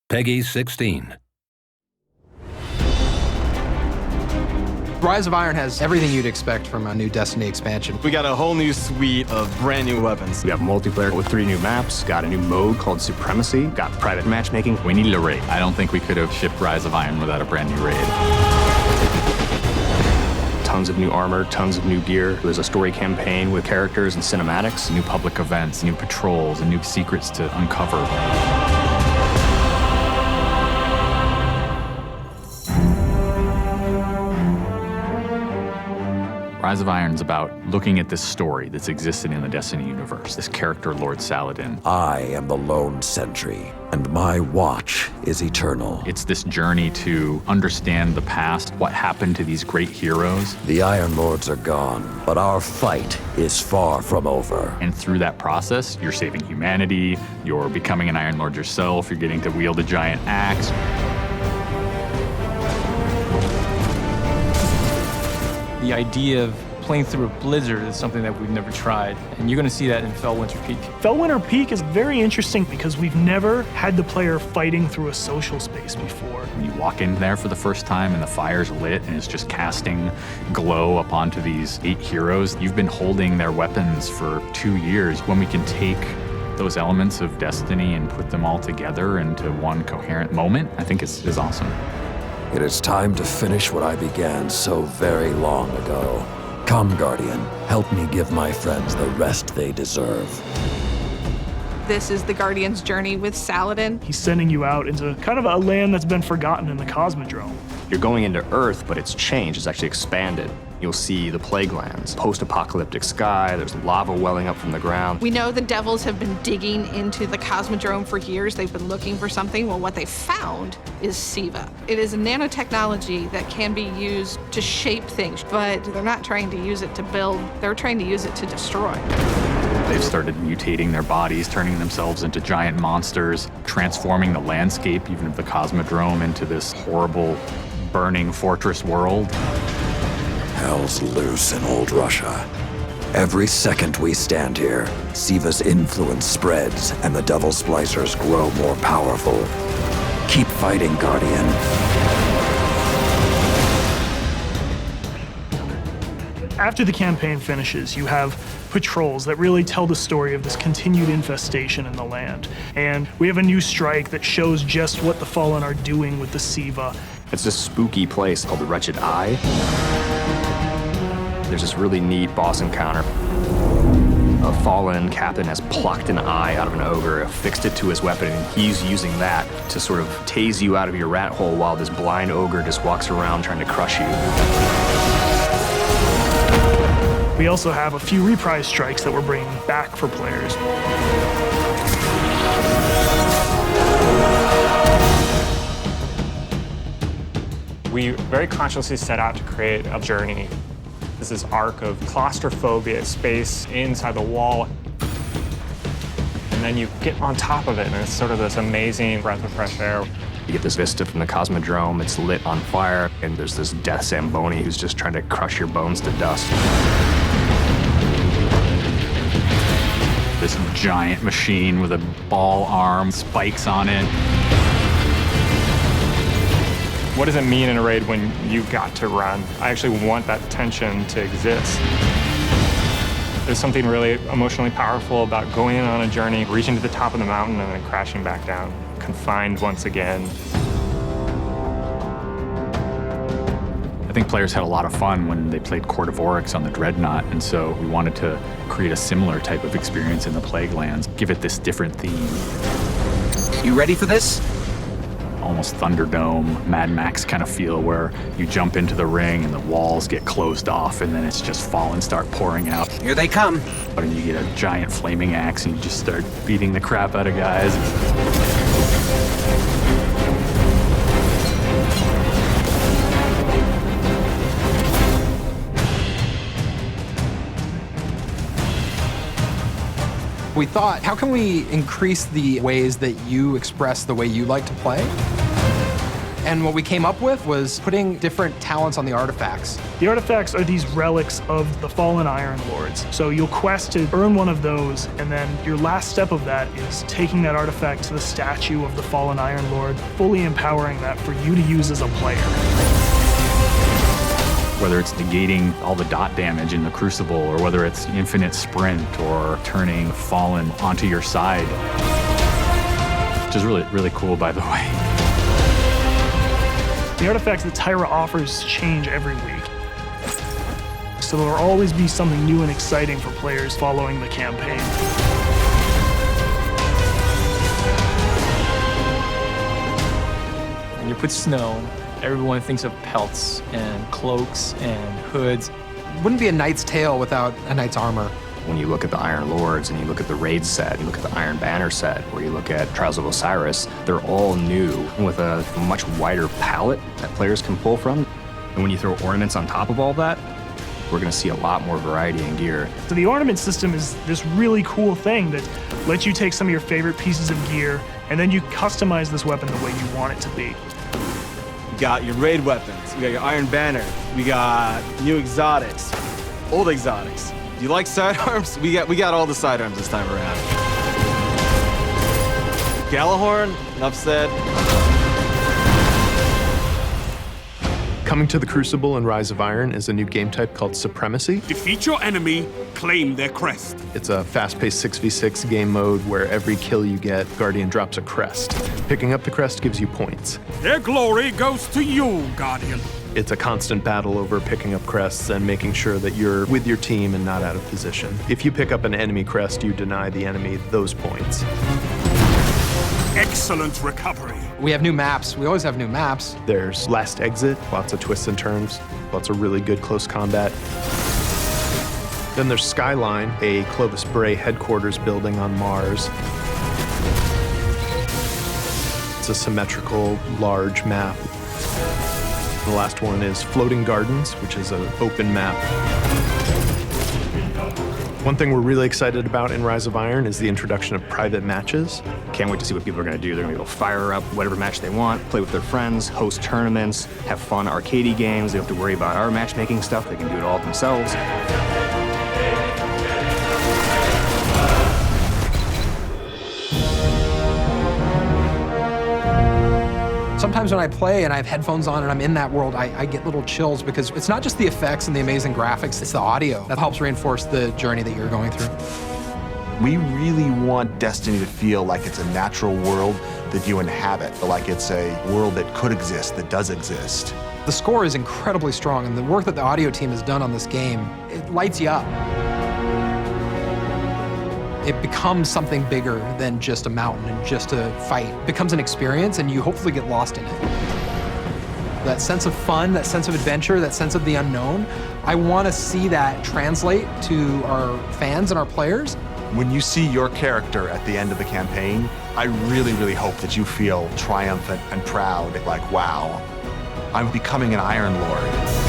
Peggy 16. Rise of Iron has everything you'd expect from a new Destiny expansion. We got a whole new suite of brand new weapons. We have multiplayer with 3 new maps, got a new mode called Supremacy, got private matchmaking. We needed a raid. I don't think we could have shipped Rise of Iron without a brand new raid. Tons of new armor, tons of new gear. There's a story campaign with characters and cinematics. New public events, new patrols, and new secrets to uncover. Rise of Iron is about looking at this story that's existed in the Destiny universe, this character, Lord Saladin. I am the lone sentry, and my watch is eternal. It's this journey to understand the past, what happened to these great heroes. The Iron Lords are gone, but our fight is far from over. And through that process, you're saving humanity, you're becoming an Iron Lord yourself, you're getting to wield a giant axe. The idea of playing through a blizzard is something that we've never tried, and you're going to see that in Fellwinter Peak. Fellwinter Peak is very interesting because we've never had the player fighting through a social space before. When you walk in there for the first time and the fire's lit and it's just casting glow up onto these 8 heroes, you've been holding their weapons for 2 years. When we can take those elements of Destiny and put them all together into one coherent moment, I think is awesome. It is time to finish what I began so very long ago. Come, Guardian, help me give my friends the rest they deserve. This is the Guardian's journey with Saladin. He's sending you out into kind of a land that's been forgotten in the Cosmodrome. You're going into Earth, but it's changed, it's actually expanded. You'll see the plague lands, post-apocalyptic sky, there's lava welling up from the ground. We know the Devils have been digging into the Cosmodrome for years. They've been looking for something. Well, what they found is Siva. It is a nanotechnology that can be used to shape things, but they're not trying to use it to build, they're trying to use it to destroy. They've started mutating their bodies, turning themselves into giant monsters, transforming the landscape, even of the Cosmodrome, into this horrible, burning fortress world. Hell's loose in old Russia. Every second we stand here, Siva's influence spreads and the Devil Splicers grow more powerful. Keep fighting, Guardian. After the campaign finishes, you have patrols that really tell the story of this continued infestation in the land. And we have a new strike that shows just what the Fallen are doing with the Siva. It's this spooky place called the Wretched Eye. There's this really neat boss encounter. A fallen captain has plucked an eye out of an ogre, affixed it to his weapon, and he's using that to sort of tase you out of your rat hole while this blind ogre just walks around trying to crush you. We also have a few reprise strikes that we're bringing back for players. We very consciously set out to create a journey. This is arc of claustrophobia, space inside the wall. And then you get on top of it, and it's sort of this amazing breath of fresh air. You get this vista from the Cosmodrome, it's lit on fire, and there's this death Zamboni who's just trying to crush your bones to dust. This giant machine with a ball arm, spikes on it. What does it mean in a raid when you got to run? I actually want that tension to exist. There's something really emotionally powerful about going on a journey, reaching to the top of the mountain and then crashing back down, confined once again. I think players had a lot of fun when they played Court of Oryx on the Dreadnought, and so we wanted to create a similar type of experience in the Plague Lands, give it this different theme. You ready for this? Almost Thunderdome, Mad Max kind of feel, where you jump into the ring and the walls get closed off and then it's just fallen start pouring out. Here they come. And you get a giant flaming axe and you just start beating the crap out of guys. We thought, how can we increase the ways that you express the way you like to play? And what we came up with was putting different talents on the artifacts. The artifacts are these relics of the fallen Iron Lords. So you'll quest to earn one of those, and then your last step of that is taking that artifact to the statue of the fallen Iron Lord, fully empowering that for you to use as a player. Whether it's negating all the dot damage in the Crucible, or whether it's infinite sprint, or turning Fallen onto your side. Which is really, really cool, by the way. The artifacts that Tyra offers change every week. So there'll always be something new and exciting for players following the campaign. When you put snow, everyone thinks of pelts and cloaks and hoods. Wouldn't be a knight's tale without a knight's armor. When you look at the Iron Lords and you look at the Raid set, you look at the Iron Banner set, or you look at Trials of Osiris, they're all new with a much wider palette that players can pull from. And when you throw ornaments on top of all that, we're going to see a lot more variety in gear. So the ornament system is this really cool thing that lets you take some of your favorite pieces of gear and then you customize this weapon the way you want it to be. You got your raid weapons, we got your Iron Banner, we got new exotics, old exotics. Do you like sidearms? We got all the sidearms this time around. Gallahorn, enough said. Coming to the Crucible and Rise of Iron is a new game type called Supremacy. Defeat your enemy, claim their crest. It's a fast-paced 6v6 game mode where every kill you get, Guardian drops a crest. Picking up the crest gives you points. Their glory goes to you, Guardian. It's a constant battle over picking up crests and making sure that you're with your team and not out of position. If you pick up an enemy crest, you deny the enemy those points. Excellent recovery. We have new maps. We always have new maps. There's Last Exit, lots of twists and turns, lots of really good close combat. Then there's Skyline, a Clovis Bray headquarters building on Mars. It's a symmetrical, large map. The last one is Floating Gardens, which is an open map. One thing we're really excited about in Rise of Iron is the introduction of private matches. Can't wait to see what people are going to do. They're going to be able to fire up whatever match they want, play with their friends, host tournaments, have fun arcadey games. They don't have to worry about our matchmaking stuff. They can do it all themselves. Sometimes when I play and I have headphones on and I'm in that world, I get little chills because it's not just the effects and the amazing graphics, it's the audio that helps reinforce the journey that you're going through. We really want Destiny to feel like it's a natural world that you inhabit, like it's a world that could exist, that does exist. The score is incredibly strong, and the work that the audio team has done on this game, it lights you up. It becomes something bigger than just a mountain and just a fight. It becomes an experience, and you hopefully get lost in it. That sense of fun, that sense of adventure, that sense of the unknown, I want to see that translate to our fans and our players. When you see your character at the end of the campaign, I really, really hope that you feel triumphant and proud, like, wow, I'm becoming an Iron Lord.